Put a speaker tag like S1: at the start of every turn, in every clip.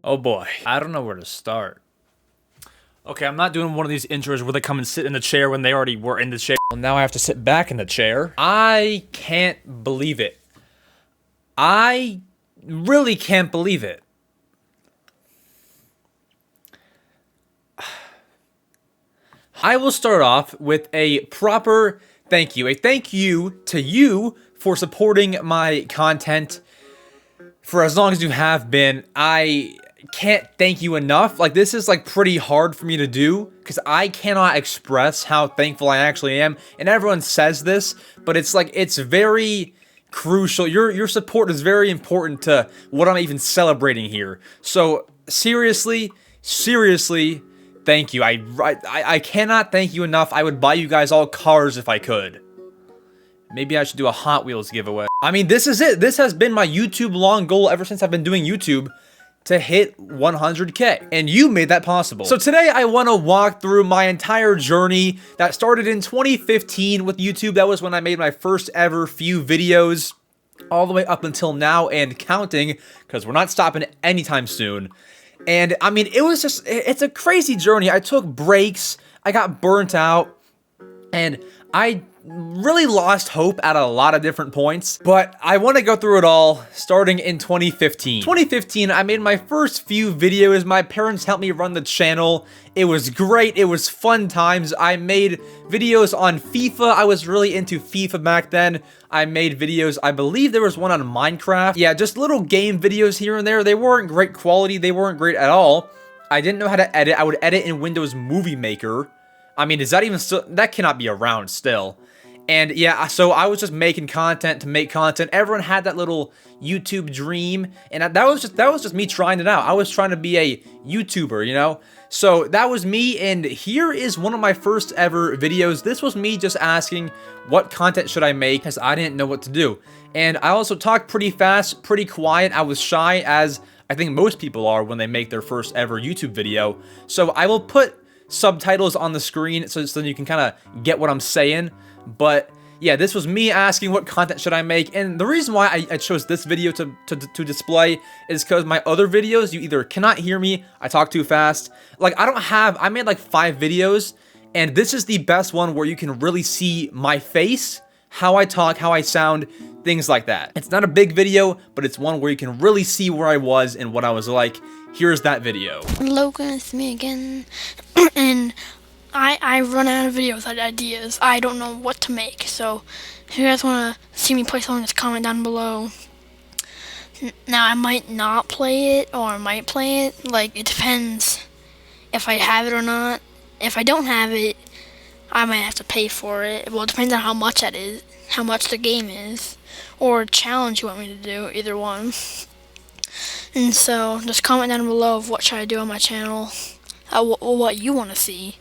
S1: Oh boy, I don't know where to start. Okay, I'm not doing one of these intros where they come and sit in the chair when they already were in the chair. Well, now I have to sit back in the chair. I can't believe it. I really can't believe it. I will start off with a proper thank you. A thank you to you for supporting my content for as long as you have been. I can't thank you enough. Like, this is like pretty hard for me to do because I cannot express how thankful I actually am. And everyone says this, but it's like, it's very crucial. Your support is very important to what I'm even celebrating here. So seriously, thank you. I cannot thank you enough. I would buy you guys all cars if I could. Maybe I should do a Hot Wheels giveaway. I mean, this is it. This has been my YouTube long goal ever since I've been doing YouTube, to hit 100K. And you made that possible. So today I want to walk through my entire journey that started in 2015 with YouTube. That was when I made my first ever few videos, all the way up until now and counting, because we're not stopping anytime soon. And I mean, it's a crazy journey. I took breaks, I got burnt out, and I really lost hope at a lot of different points, but I want to go through it all starting in 2015. 2015, I made my first few videos. My parents helped me run the channel. It was great. It was fun times. I made videos on FIFA. I was really into FIFA back then. I made videos, I believe there was one on Minecraft. Yeah, just little game videos here and there. They weren't great quality. They weren't great at all. I didn't know how to edit. I would edit in Windows Movie Maker. I mean, is that even still? That cannot be around still. And yeah, so I was just making content to make content. Everyone had that little YouTube dream, and that was just me trying it out. I was trying to be a YouTuber, you know? So that was me, and here is one of my first ever videos. This was me just asking what content should I make, because I didn't know what to do. And I also talked pretty fast, pretty quiet. I was shy, as I think most people are when they make their first ever YouTube video. So I will put subtitles on the screen so you can kind of get what I'm saying. But yeah, this was me asking what content should I make, and the reason why I chose this video to display is because my other videos, you either cannot hear me, I talk too fast. Like, I made like 5 videos, and this is the best one where you can really see my face, how I talk, how I sound, things like that. It's not a big video, but it's one where you can really see where I was and what I was like. Here's that video.
S2: Logan, it's me again, and I run out of videos ideas. I don't know what to make, so if you guys want to see me play something, just comment down below. Now, I might not play it, or I might play it. Like, it depends if I have it or not. If I don't have it, I might have to pay for it. Well, it depends on how much that is, how much the game is, or a challenge you want me to do, either one. And so, just comment down below of what should I do on my channel, what you want to see.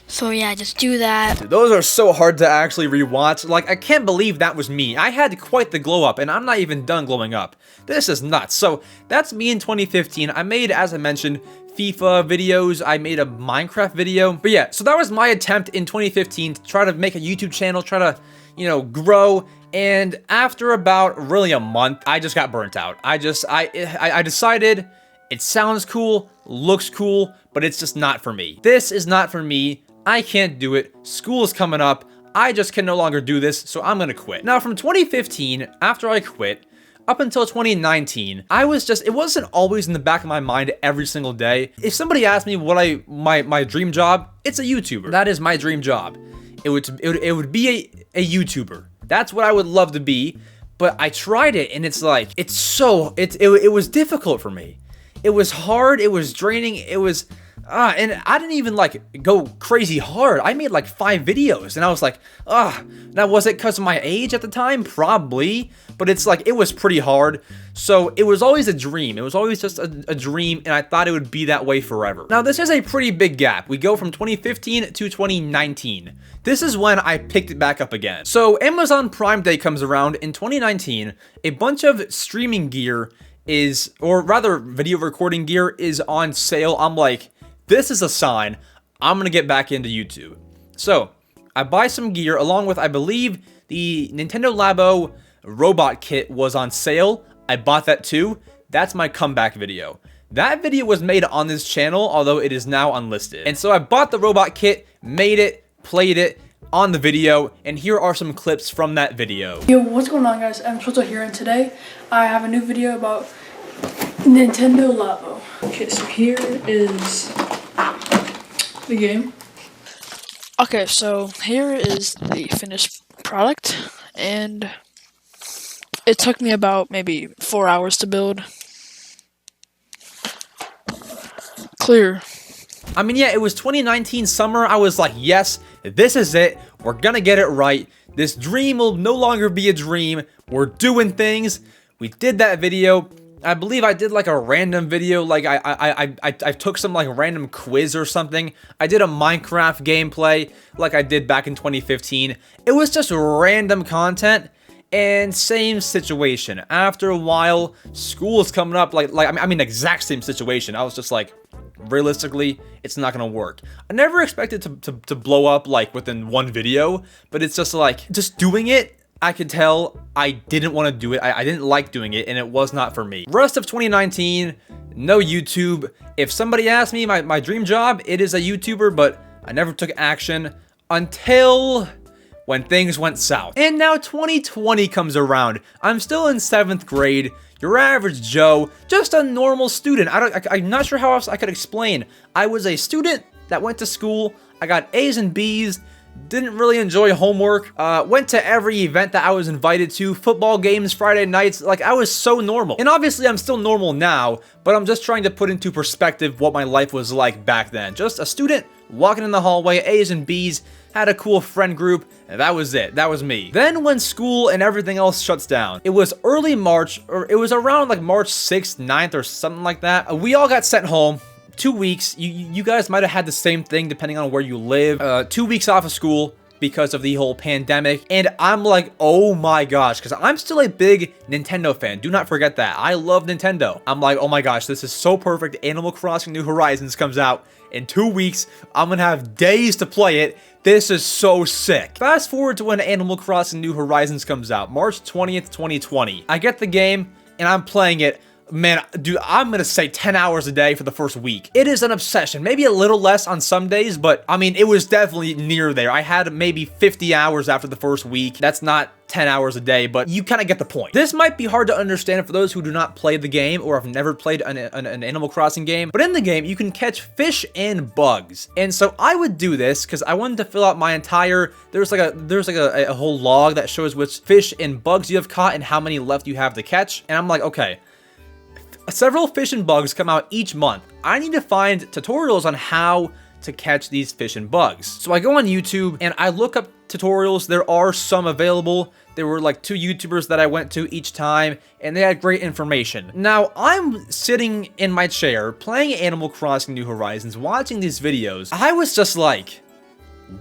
S2: So yeah, just do that.
S1: Dude, those are so hard to actually rewatch. Like, I can't believe that was me. I had quite the glow up, and I'm not even done glowing up. This is nuts. So that's me in 2015. I made, as I mentioned, FIFA videos. I made a Minecraft video. But yeah, so that was my attempt in 2015 to try to make a YouTube channel, try to, you know, grow. And after about really a month, I just got burnt out. I decided it sounds cool, looks cool, but it's just not for me. This is not for me. I can't do it. School is coming up. I just can no longer do this, so I'm gonna quit. Now, from 2015, after I quit, up until 2019, it wasn't always in the back of my mind every single day. If somebody asked me what my dream job, it's a YouTuber. That is my dream job. It would be a YouTuber. That's what I would love to be, but I tried it, and it's like, it was difficult for me. It was hard, it was draining, it was, and I didn't even like go crazy hard. I made like 5 videos, and I was like, now was it because of my age at the time? Probably, but it's like, it was pretty hard. So it was always a dream. It was always just a dream, and I thought it would be that way forever. Now, this is a pretty big gap. We go from 2015 to 2019. This is when I picked it back up again. So Amazon Prime Day comes around in 2019. A bunch of streaming gear or rather video recording gear is on sale. I'm like, this is a sign I'm gonna get back into YouTube. So I buy some gear along with, I believe, the Nintendo Labo robot kit was on sale. I bought that too. That's my comeback video. That video was made on this channel, although it is now unlisted. And so I bought the robot kit, made it, played it on the video, and here are some clips from that video.
S2: Yo, what's going on, guys? EmSwizzle here, and today I have a new video about Nintendo Labo. Okay, so here is the game. Okay, so here is the finished product, and it took me about maybe 4 hours to build. Clear.
S1: I mean, yeah, it was 2019 summer. I was like, yes, this is it. We're gonna get it right. This dream will no longer be a dream. We're doing things. We did that video. I believe I did like a random video, like I took some like random quiz or something. I did a Minecraft gameplay like I did back in 2015. It was just random content. And same situation. After a while, school is coming up. I mean, exact same situation. I was just like, realistically, it's not gonna work. I never expected to blow up like within one video, but it's just like, just doing it, I could tell I didn't want to do it. I didn't like doing it, and it was not for me. Rest of 2019, no YouTube. If somebody asked me my dream job, it is a YouTuber, but I never took action until when things went south. And now 2020 comes around. I'm still in 7th grade. Your average Joe, just a normal student. I'm not sure how else I could explain. I was a student that went to school. I got A's and B's. Didn't really enjoy homework. Went to every event that I was invited to. Football games, Friday nights. Like, I was so normal. And obviously, I'm still normal now, but I'm just trying to put into perspective what my life was like back then. Just a student walking in the hallway, A's and B's, had a cool friend group, and that was it. That was me. Then when school and everything else shuts down, it was early March, or it was around like March 6th, 9th, or something like that. We all got sent home. 2 weeks. You guys might have had the same thing depending on where you live. 2 weeks off of school because of the whole pandemic. And I'm like, oh my gosh, because I'm still a big Nintendo fan. Do not forget that. I love Nintendo. I'm like, oh my gosh, this is so perfect. Animal Crossing New Horizons comes out in 2 weeks. I'm gonna have days to play it. This is so sick. Fast forward to when Animal Crossing New Horizons comes out, March 20th, 2020. I get the game and I'm playing it. Man, dude, I'm gonna say 10 hours a day for the first week. It is an obsession. Maybe a little less on some days, but I mean, it was definitely near there. I had maybe 50 hours after the first week. That's not 10 hours a day, but you kind of get the point. This might be hard to understand for those who do not play the game or have never played an Animal Crossing game, but in the game, you can catch fish and bugs. And so I would do this because I wanted to fill out my entire, there's like a whole log that shows which fish and bugs you have caught and how many left you have to catch. And I'm like, okay, several fish and bugs come out each month. I need to find tutorials on how to catch these fish and bugs. So I go on YouTube and I look up tutorials. There are some available. There were like 2 YouTubers that I went to each time, and they had great information. Now, I'm sitting in my chair playing Animal Crossing New Horizons, watching these videos. I was just like,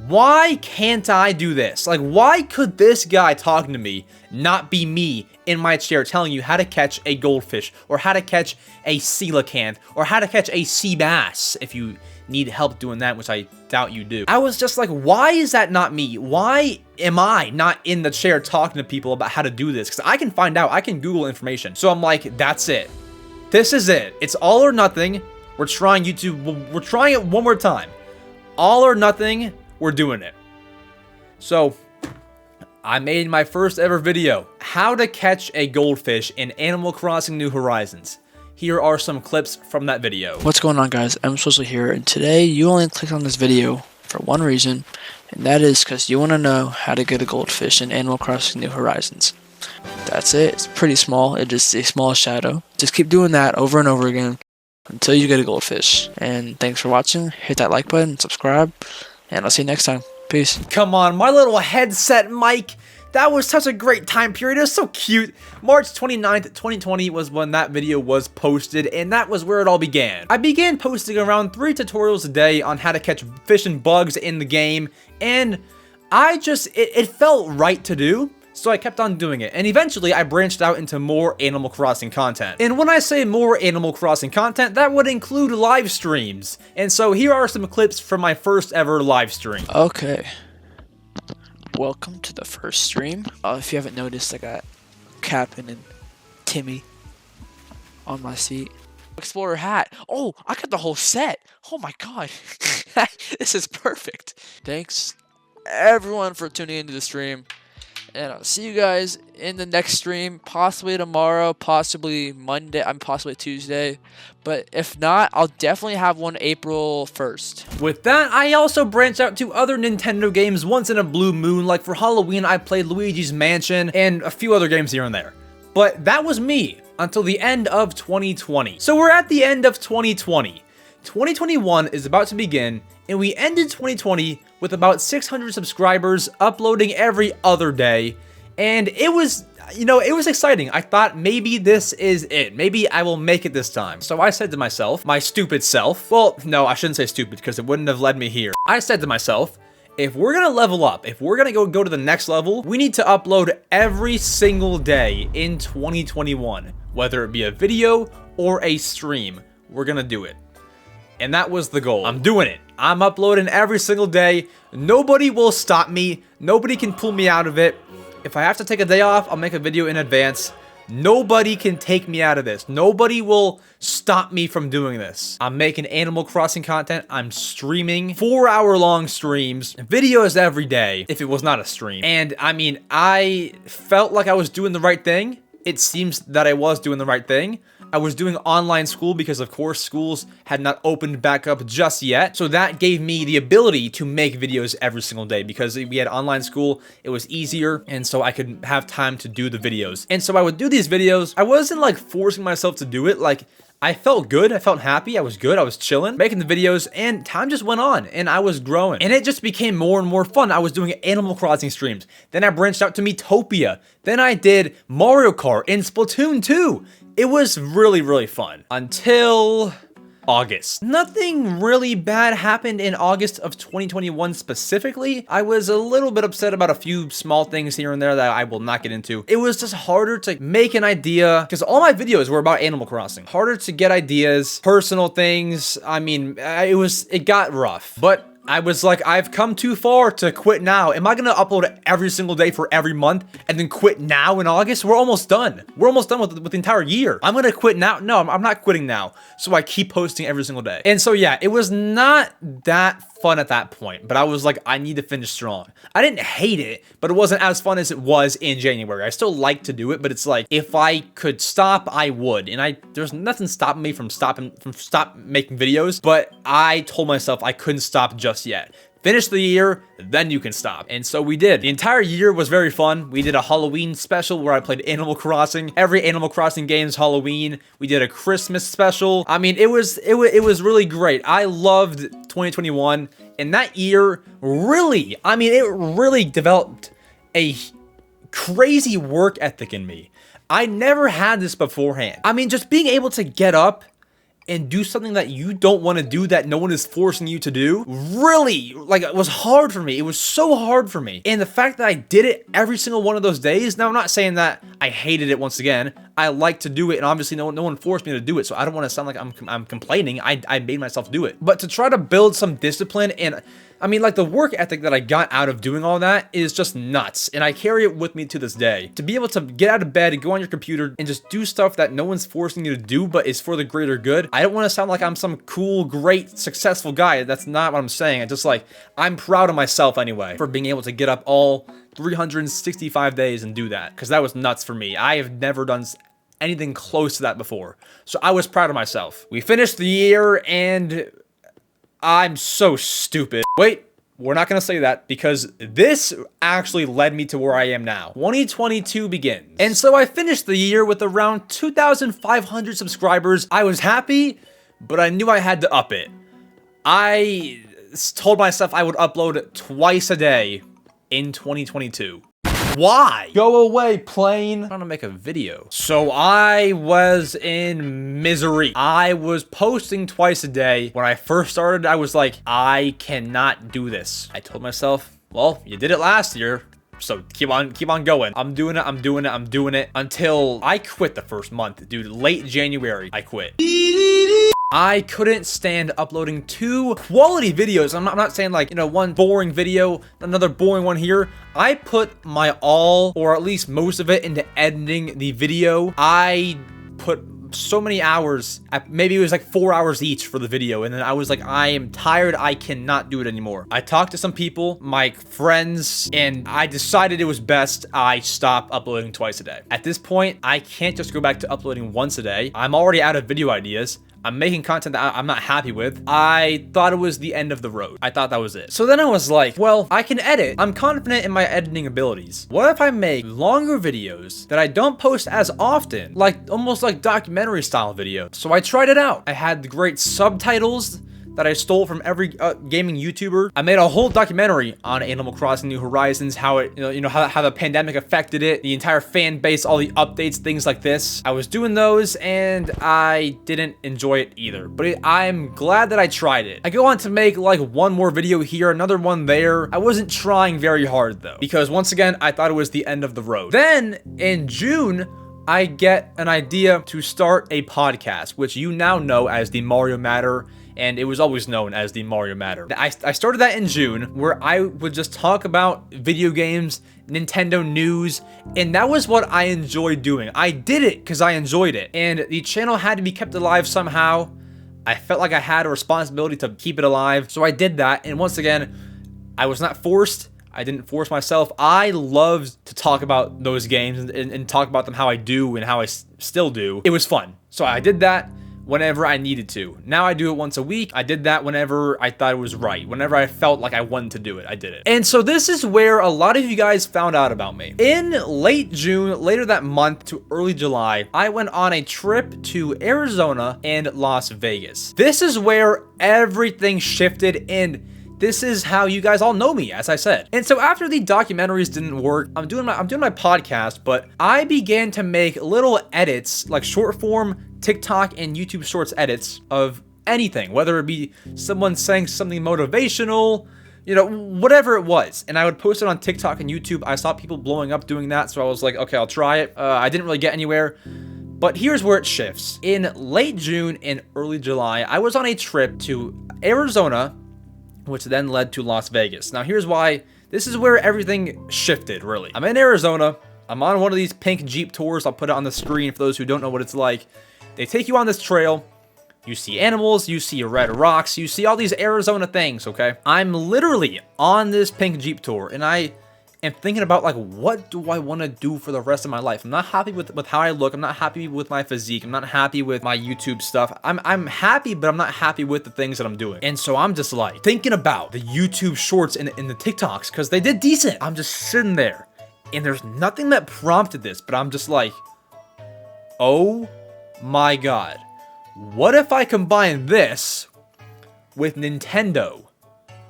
S1: why can't I do this? Like, why could this guy talking to me not be me in my chair telling you how to catch a goldfish, or how to catch a coelacanth, or how to catch a sea bass if you need help doing that, which I doubt you do. I was just like, why is that not me? Why am I not in the chair talking to people about how to do this? Because I can find out. I can Google information. So I'm like, that's it. This is it. It's all or nothing. We're trying YouTube. We're trying it one more time. All or nothing. We're doing it. So I made my first ever video, how to catch a goldfish in Animal Crossing New Horizons. Here are some clips from that video.
S3: What's going on, guys? EmSwizzle here, and today you only clicked on this video for one reason, and that is because you want to know how to get a goldfish in Animal Crossing New Horizons. That's it. It's pretty small. It is a small shadow. Just keep doing that over and over again until you get a goldfish. And thanks for watching. Hit that like button, subscribe, and I'll see you next time. Peace.
S1: Come on, my little headset mic. That was such a great time period. It was so cute. March 29th, 2020 was when that video was posted, and that was where it all began. I began posting around 3 tutorials a day on how to catch fish and bugs in the game, and it felt right to do. So I kept on doing it, and eventually I branched out into more Animal Crossing content. And when I say more Animal Crossing content, that would include live streams. And so here are some clips from my first ever live stream.
S3: Okay. Welcome to the first stream. If you haven't noticed, I got Captain and Timmy on my seat. Explorer hat. Oh, I got the whole set. Oh my god. This is perfect. Thanks everyone for tuning into the stream. And I'll see you guys in the next stream, possibly tomorrow, possibly Monday, possibly Tuesday. But if not, I'll definitely have one April 1st.
S1: With that, I also branched out to other Nintendo games once in a blue moon. Like for Halloween, I played Luigi's Mansion and a few other games here and there. But that was me until the end of 2020. So we're at the end of 2020. 2021 is about to begin, and we ended 2020 with about 600 subscribers, uploading every other day, and it was, it was exciting. I thought maybe this is it. Maybe I will make it this time. So I said to myself, my stupid self, well, no, I shouldn't say stupid because it wouldn't have led me here. I said to myself, if we're gonna level up, if we're gonna go to the next level, we need to upload every single day in 2021, whether it be a video or a stream. We're gonna do it. And that was the goal. I'm doing it. I'm uploading every single day. Nobody will stop me. Nobody can pull me out of it. If I have to take a day off, I'll make a video in advance. Nobody can take me out of this. Nobody will stop me from doing this. I'm making Animal Crossing content. I'm streaming 4-hour-long streams, videos every day, if it was not a stream. And I mean, I felt like I was doing the right thing. It seems that I was doing the right thing. I was doing online school because, of course, schools had not opened back up just yet. So that gave me the ability to make videos every single day because we had online school. It was easier, and so I could have time to do the videos. And so I would do these videos. I wasn't like forcing myself to do it. Like, I felt good. I felt happy. I was good. I was chilling, making the videos, and time just went on, and I was growing. And it just became more and more fun. I was doing Animal Crossing streams. Then I branched out to Miitopia. Then I did Mario Kart and Splatoon 2. It was really, really fun until August. Nothing really bad happened in August of 2021 specifically. I was a little bit upset about a few small things here and there that I will not get into. It was just harder to make an idea because all my videos were about Animal Crossing. Harder to get ideas, personal things. I mean, it got rough, but I was like, I've come too far to quit now. Am I gonna upload every single day for every month and then quit now in August? We're almost done. We're almost done with the entire year. I'm gonna quit now. No, I'm not quitting now. So I keep posting every single day. And so yeah, it was not that fun at that point, but I was like, I need to finish strong. I didn't hate it, but it wasn't as fun as it was in January. I still like to do it, but it's like, if I could stop, I would. And there's nothing stopping me from stop making videos, but I told myself I couldn't stop just yet. Finish the year, then you can stop. And so we did. The entire year was very fun. We did a Halloween special where I played Animal Crossing. Every Animal Crossing game is Halloween. We did a Christmas special. I mean, it was really great. I loved 2021. And that year really, I mean, it really developed a crazy work ethic in me. I never had this beforehand. I mean, just being able to get up and do something that you don't want to do, that no one is forcing you to do, really, like, it was hard for me. It was so hard for me. And the fact that I did it every single one of those days, now I'm not saying that I hated it once again. I like to do it, and obviously no one forced me to do it, so I don't want to sound like I'm complaining. I made myself do it. But to try to build some discipline, and I mean, like, the work ethic that I got out of doing all that is just nuts, and I carry it with me to this day. To be able to get out of bed and go on your computer and just do stuff that no one's forcing you to do, but is for the greater good. I don't want to sound like I'm some cool, great, successful guy. That's not what I'm saying. I just, like, I'm proud of myself anyway for being able to get up all 365 days and do that, because that was nuts for me. I have never done anything close to that before, so I was proud of myself. We finished the year, and I'm so stupid. Wait, we're not gonna say that because this actually led me to where I am now. 2022 begins. And so I finished the year with around 2,500 subscribers. I was happy, but I knew I had to up it. I told myself I would upload twice a day in 2022. Why? Go away, plane. I'm trying to make a video. So I was in misery. I was posting twice a day. When I first started, I was like, I cannot do this. I told myself, well, you did it last year, so keep on going. I'm doing it until I quit the first month. Dude, late January, I quit. I couldn't stand uploading 2 quality videos. I'm not saying, like, one boring video, another boring one here. I put my all, or at least most of it, into editing the video. I put so many hours. Maybe it was like 4 hours each for the video. And then I was like, I am tired. I cannot do it anymore. I talked to some people, my friends, and I decided it was best I stop uploading twice a day. At this point, I can't just go back to uploading once a day. I'm already out of video ideas. I'm making content that I'm not happy with. I thought it was the end of the road. I thought that was it. So then I was like, well, I can edit. I'm confident in my editing abilities. What if I make longer videos that I don't post as often, like almost like documentary style videos? So I tried it out. I had the great subtitles that I stole from every gaming YouTuber. I made a whole documentary on Animal Crossing New Horizons, how it, how the pandemic affected it, the entire fan base, all the updates, things like this. I was doing those and I didn't enjoy it either, but I'm glad that I tried it. I go on to make like one more video here, another one there. I wasn't trying very hard though, because once again, I thought it was the end of the road. Then in June, I get an idea to start a podcast, which you now know as the Mario Matter, and it was always known as the Mario Matter. I started that in June, where I would just talk about video games, Nintendo news, and that was what I enjoyed doing. I did it because I enjoyed it, and the channel had to be kept alive somehow. I felt like I had a responsibility to keep it alive, so I did that, and once again, I was not forced. I didn't force myself. I loved to talk about those games and talk about them how I do and how I still do. It was fun. So I did that whenever I needed to. Now I do it once a week. I did that whenever I thought it was right. Whenever I felt like I wanted to do it, I did it. And so this is where a lot of you guys found out about me. In late June, later that month to early July, I went on a trip to Arizona and Las Vegas. This is where everything shifted, and this is how you guys all know me, as I said. And so after the documentaries didn't work, I'm doing my podcast, but I began to make little edits, like short form TikTok and YouTube Shorts edits of anything, whether it be someone saying something motivational, whatever it was. And I would post it on TikTok and YouTube. I saw people blowing up doing that, so I was like, okay, I'll try it. I didn't really get anywhere. But here's where it shifts. In late June and early July, I was on a trip to Arizona, which then led to Las Vegas. Now here's why. This is where everything shifted, really. I'm in Arizona. I'm on one of these pink Jeep tours. I'll put it on the screen for those who don't know what it's like. They take you on this trail. You see animals, you see red rocks, you see all these Arizona things, okay? I'm literally on this pink Jeep tour, and I am thinking about, like, what do I want to do for the rest of my life? I'm not happy with how I look. I'm not happy with my physique. I'm not happy with my YouTube stuff. I'm happy, but I'm not happy with the things that I'm doing. And so I'm just like thinking about the YouTube Shorts and the TikToks, because they did decent. I'm just sitting there, and there's nothing that prompted this, but I'm just like, oh my God, what if I combine this with Nintendo?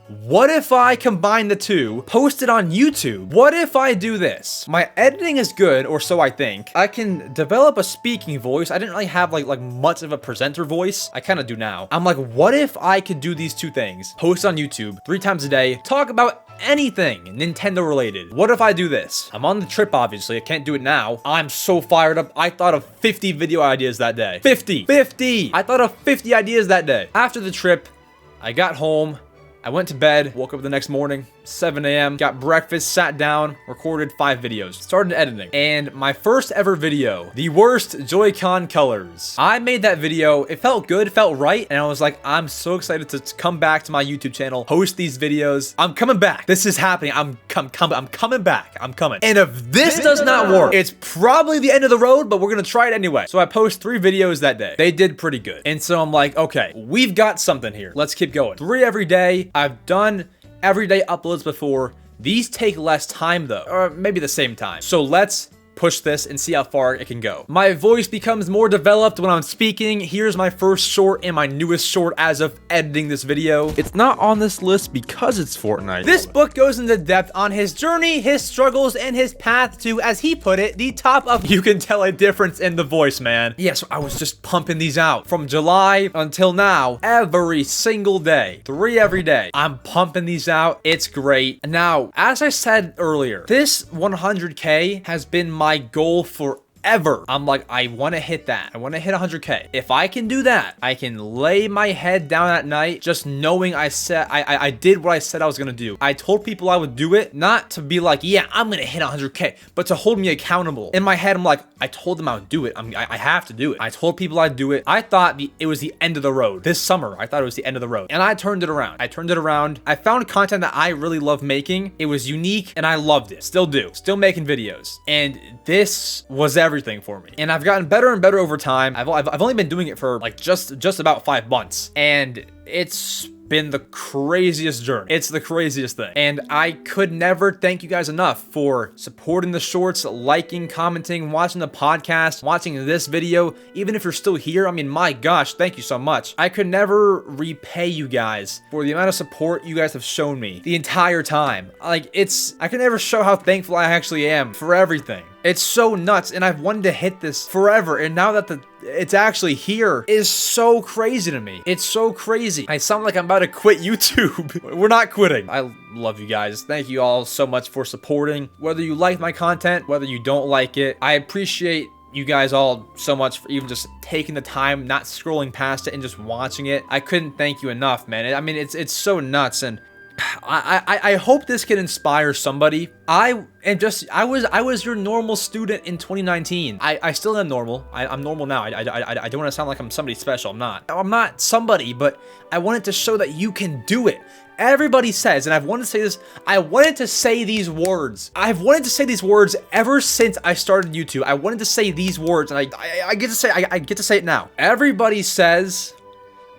S1: What if I combine the two, post it on YouTube? What if I do this? My editing is good, or so I think. I can develop a speaking voice. I didn't really have like much of a presenter voice. I kind of do now. I'm like, what if I could do these two things? Post on YouTube 3 times a day, talk about anything Nintendo related. What if I do this? I'm on the trip, obviously. I can't do it now. I'm so fired up. I thought of 50 video ideas that day. 50! I thought of 50 ideas that day. After the trip, I got home. I went to bed, woke up the next morning, 7 a.m., got breakfast, sat down, recorded 5 videos, started editing. And my first ever video, the worst Joy-Con colors. I made that video. It felt good, felt right. And I was like, I'm so excited to come back to my YouTube channel, host these videos. I'm coming back. This is happening. I'm coming back. I'm coming. And if this does not work, it's probably the end of the road, but we're going to try it anyway. So I post 3 videos that day. They did pretty good. And so I'm like, okay, we've got something here. Let's keep going. 3 every day. I've done everyday uploads before. These take less time though, or maybe the same time. So let's push this and see how far it can go. My voice becomes more developed when I'm speaking. Here's my first short and my newest short as of editing this video. It's not on this list because it's Fortnite. This book goes into depth on his journey, his struggles, and his path to, as he put it, the top of... You can tell a difference in the voice, man. Yeah, so I was just pumping these out from July until now, every single day, 3 every day. I'm pumping these out. It's great. Now, as I said earlier, this 100K has been my goal ever. I'm like, I want to hit that. I want to hit 100K. If I can do that, I can lay my head down at night just knowing I did what I said I was going to do. I told people I would do it, not to be like, yeah, I'm going to hit 100K, but to hold me accountable. In my head, I'm like, I told them I would do it. I have to do it. I told people I'd do it. I thought it was the end of the road. This summer, I thought it was the end of the road. And I turned it around. I found content that I really love making. It was unique and I loved it. Still do. Still making videos. And this was everything for me. And I've gotten better and better over time. I've only been doing it for like just about 5 months. And it's been the craziest journey. It's the craziest thing. And I could never thank you guys enough for supporting the shorts, liking, commenting, watching the podcast, watching this video. Even if you're still here, I mean, my gosh, thank you so much. I could never repay you guys for the amount of support you guys have shown me the entire time. Like, I can never show how thankful I actually am for everything. It's so nuts, and I've wanted to hit this forever, and now that it's actually here is so crazy to me. It's so crazy. I sound like I'm about to quit YouTube. We're not quitting. I love you guys. Thank you all so much for supporting. Whether you like my content, whether you don't like it, I appreciate you guys all so much for even just taking the time, not scrolling past it and just watching it. I couldn't thank you enough, man. I mean, it's so nuts, and I hope this can inspire somebody. I was your normal student in 2019. I still am normal. I'm normal now. I don't want to sound like I'm somebody special. I'm not somebody, but I wanted to show that you can do it. Everybody says, and I've wanted to say this, I wanted to say these words. I've wanted to say these words ever since I started YouTube. I wanted to say these words, and I get to say it now. Everybody says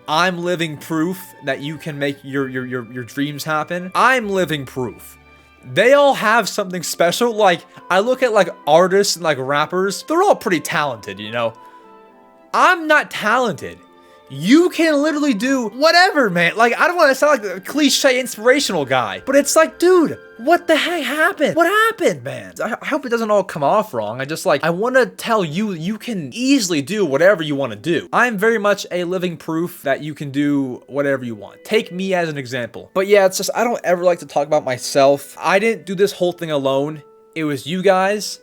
S1: I'm living proof that you can make your dreams happen. I'm living proof. They all have something special. Like, I look at like artists and like rappers, they're all pretty talented, you know? I'm not talented. You can literally do whatever, man. Like, I don't want to sound like a cliche inspirational guy, but it's like, dude, what the heck happened? What happened, man? I hope it doesn't all come off wrong. I want to tell you, you can easily do whatever you want to do. I'm very much a living proof that you can do whatever you want. Take me as an example. But yeah, it's just, I don't ever like to talk about myself. I didn't do this whole thing alone. It was you guys.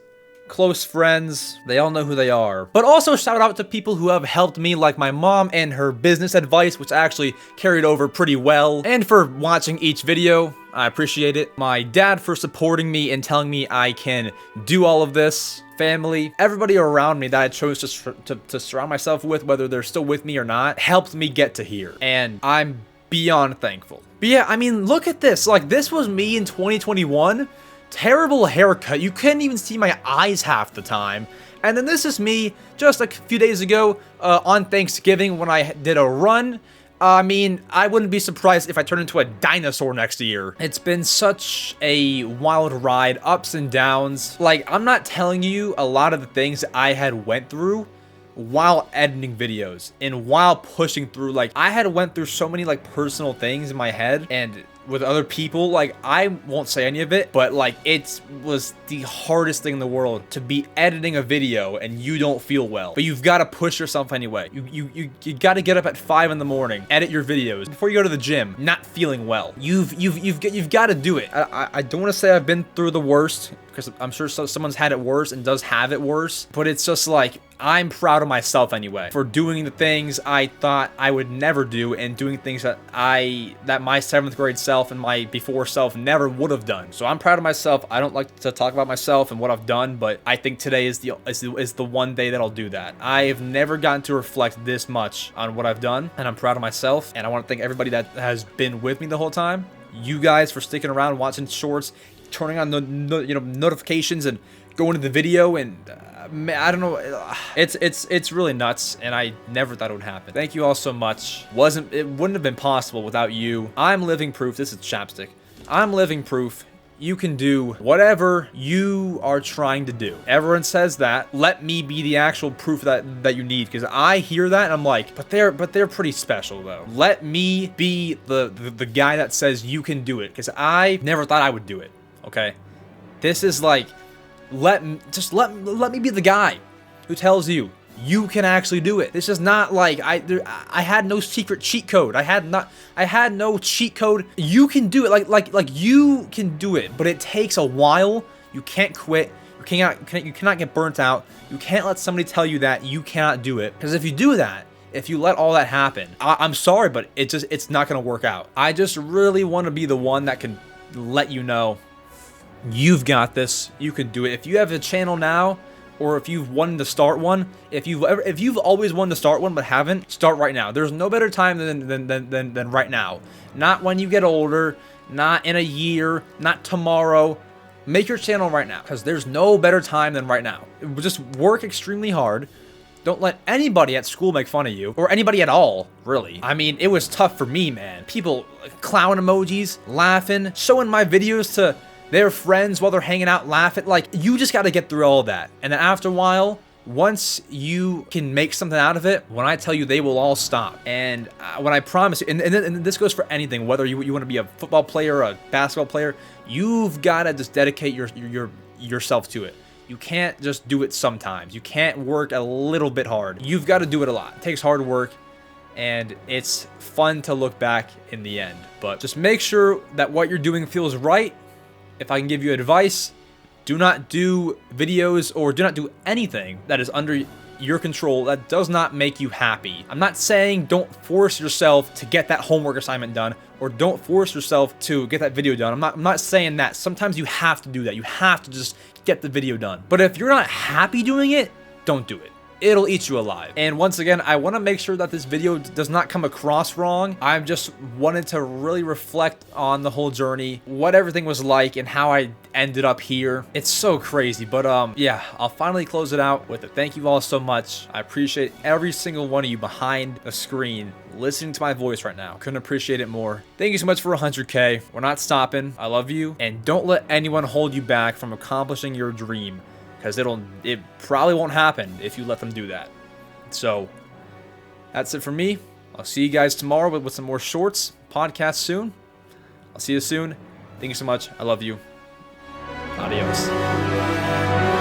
S1: Close friends, they all know who they are. But also shout out to people who have helped me, like my mom and her business advice, which actually carried over pretty well, and for watching each video. I appreciate it. My dad for supporting me and telling me I can do all of this. Family, everybody around me that I chose to surround myself with, whether they're still with me or not, helped me get to here. And I'm beyond thankful. But yeah, I mean, look at this. Like, this was me in 2021. Terrible haircut. You couldn't even see my eyes half the time. And then this is me just a few days ago on Thanksgiving when I did a run. I mean, I wouldn't be surprised if I turned into a dinosaur next year. It's been such a wild ride, ups and downs. Like, I'm not telling you a lot of the things I had went through while editing videos and while pushing through. Like, I had went through so many like personal things in my head and with other people. Like, I won't say any of it, but like, it was the hardest thing in the world to be editing a video and you don't feel well, but you've got to push yourself anyway. You got to get up at 5 in the morning, edit your videos before you go to the gym, not feeling well. You've got to do it. I don't want to say I've been through the worst, because I'm sure someone's had it worse and does have it worse, but it's just like, I'm proud of myself anyway for doing the things I thought I would never do and doing things that my 7th grade self and my before self never would have done. So I'm proud of myself. I don't like to talk about myself and what I've done, but I think today is the one day that I'll do that. I've never gotten to reflect this much on what I've done, and I'm proud of myself. And I want to thank everybody that has been with me the whole time. You guys for sticking around, watching shorts, turning on the notifications and going to the video, and I don't know, it's really nuts, and I never thought it would happen. Thank you all so much. It wouldn't have been possible without you. I'm living proof. This is chapstick. I'm living proof you can do whatever you are trying to do. Everyone says that. Let me be the actual proof that you need, because I hear that and I'm like, but they're pretty special though. Let me be the guy that says you can do it, because I never thought I would do it. Okay, this is like, let me be the guy who tells you you can actually do it. This is not like I had no secret cheat code. I had no cheat code. You can do it. Like you can do it, but it takes a while. You can't quit. You You cannot get burnt out. You can't let somebody tell you that you cannot do it. Because if you do that, if you let all that happen, I'm sorry, but it's not going to work out. I just really want to be the one that can let you know you've got this. You can do it. If you have a channel now, or if you've wanted to start one, if you've always wanted to start one but haven't, start right now. There's no better time than right now. Not when you get older, not in a year, not tomorrow. Make your channel right now, because there's no better time than right now. Just work extremely hard. Don't let anybody at school make fun of you, or anybody at all, really. I mean, it was tough for me, man. People, clown emojis, laughing, showing my videos to their friends while they're hanging out, laughing. Like, you just got to get through all that. And then after a while, once you can make something out of it, when I tell you, they will all stop. And when I promise you, and this goes for anything, whether you want to be a football player, a basketball player, you've got to just dedicate yourself to it. You can't just do it sometimes. You can't work a little bit hard. You've got to do it a lot. It takes hard work, and it's fun to look back in the end. But just make sure that what you're doing feels right. If I can give you advice, do not do videos or do not do anything that is under your control that does not make you happy. I'm not saying don't force yourself to get that homework assignment done, or don't force yourself to get that video done. I'm not saying that. Sometimes you have to do that. You have to just get the video done. But if you're not happy doing it, don't do it. It'll eat you alive. And once again, I want to make sure that this video does not come across wrong. I just wanted to really reflect on the whole journey, what everything was like, and how I ended up here. It's so crazy, but yeah, I'll finally close it out with a thank you all so much. I appreciate every single one of you behind the screen listening to my voice right now. Couldn't appreciate it more. Thank you so much for 100K. We're not stopping. I love you, and don't let anyone hold you back from accomplishing your dream, because it probably won't happen if you let them do that. So that's it for me. I'll see you guys tomorrow with some more shorts, podcasts soon. I'll see you soon. Thank you so much. I love you. Adios.